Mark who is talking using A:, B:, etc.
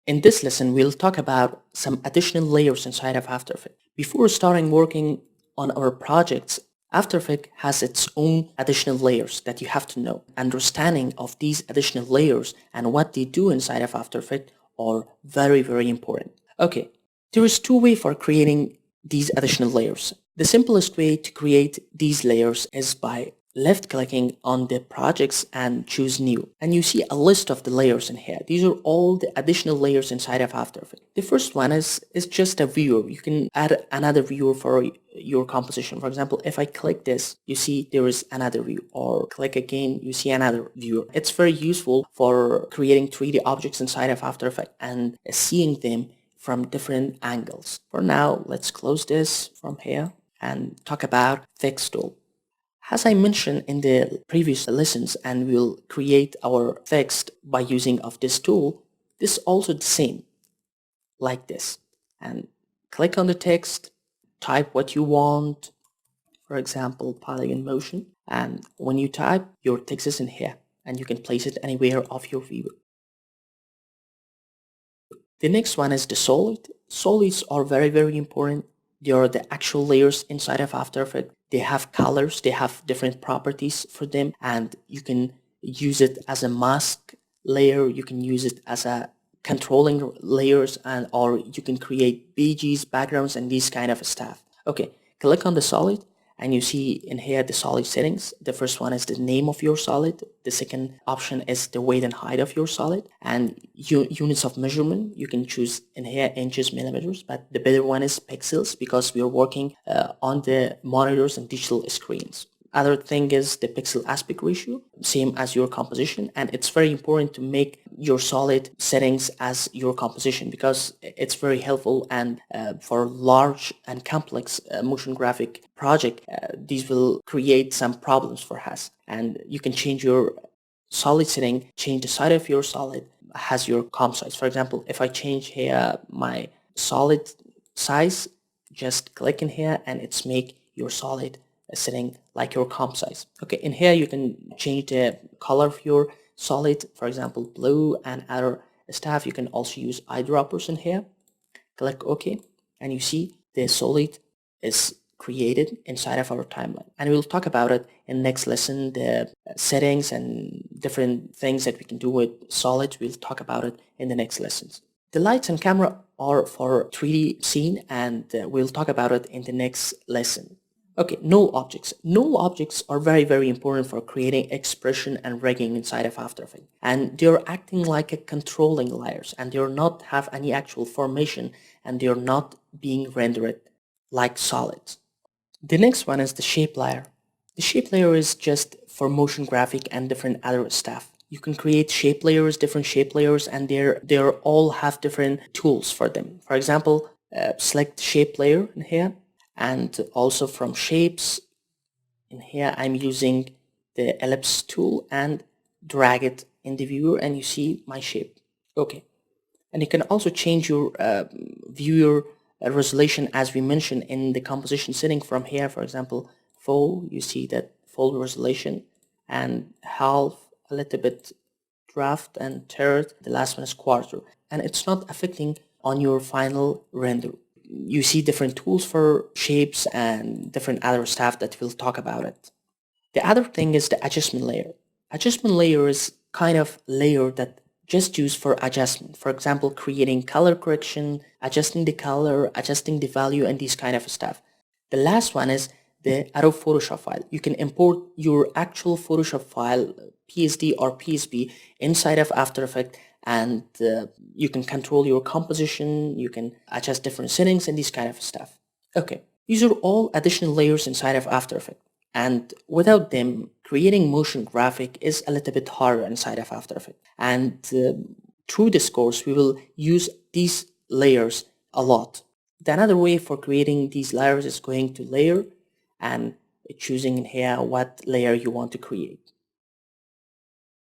A: In this lesson, we'll talk about some additional layers inside of After Effects. Before starting working on our projects, After Effects has its own additional layers that you have to know. Understanding of these additional layers and what they do inside of After Effects are very, very important. Okay, there is two ways for creating these additional layers. The simplest way to create these layers is by left clicking on the projects and choose new, and you see a list of the layers in here. These are all the additional layers inside of After Effects. The first one is just a viewer. You can add another viewer for your composition. For example, if I click this, you see there is another view, or click again, you see another viewer. It's very useful for creating 3D objects inside of After Effects and seeing them from different angles. For now, let's close this from here and talk about Fix tool. As I mentioned in the previous lessons, and we'll create our text by using of this tool, this is also the same, like this. And click on the text, type what you want, for example, polygon motion, and when you type, your text is in here, and you can place it anywhere of your view. The next one is the solid. Solids are very, very important. They are the actual layers inside of After Effects. They have colors, they have different properties for them, and you can use it as a mask layer, you can use it as a controlling layers, and or you can create BGs, backgrounds, and these kind of stuff. Okay, click on the solid, and you see in here the solid settings. The first one is the name of your solid. The second option is the weight and height of your solid, and units of measurement. You can choose in here inches, millimeters, but the better one is pixels because we are working on the monitors and digital screens. Other thing is the pixel aspect ratio, same as your composition, and it's very important to make your solid settings as your composition because it's very helpful, and for large and complex motion graphic project, these will create some problems for us. And you can change your solid setting, change the size of your solid as your comp size. For example, if I change here my solid size, just click in here and it's make your solid setting like your comp size. Okay, in here you can change the color of your solid, for example blue, and other stuff. You can also use eyedroppers in here. Click OK, and you see the solid is created inside of our timeline, and we'll talk about it in next lesson. The settings and different things that we can do with solids, we'll talk about it in the next lessons. The lights and camera are for 3D scene, and we'll talk about it in the next lesson. Okay, null objects. Null objects are very, very important for creating expression and rigging inside of After Effects. And they're acting like a controlling layers, and they're not have any actual formation, and they're not being rendered like solids. The next one is the shape layer. The shape layer is just for motion graphic and different other stuff. You can create shape layers, different shape layers, and they're all have different tools for them. For example, select shape layer in here. And also from shapes, in here I'm using the ellipse tool and drag it in the viewer, and you see my shape. Okay, and you can also change your viewer resolution as we mentioned in the composition setting from here. For example, full, you see that full resolution, and half, a little bit draft, and third, the last one is quarter, and it's not affecting on your final render. You see different tools for shapes and different other stuff that we'll talk about it. The other thing is the adjustment layer. Adjustment layer is kind of layer that just used for adjustment. For example, creating color correction, adjusting the color, adjusting the value, and these kind of stuff. The last one is the Adobe Photoshop file. You can import your actual Photoshop file, PSD or PSP, inside of After Effects, and you can control your composition, you can adjust different settings and this kind of stuff. Okay, these are all additional layers inside of After Effects, and without them, creating motion graphic is a little bit harder inside of After Effects. And through this course, we will use these layers a lot. The another way for creating these layers is going to layer and choosing in here what layer you want to create.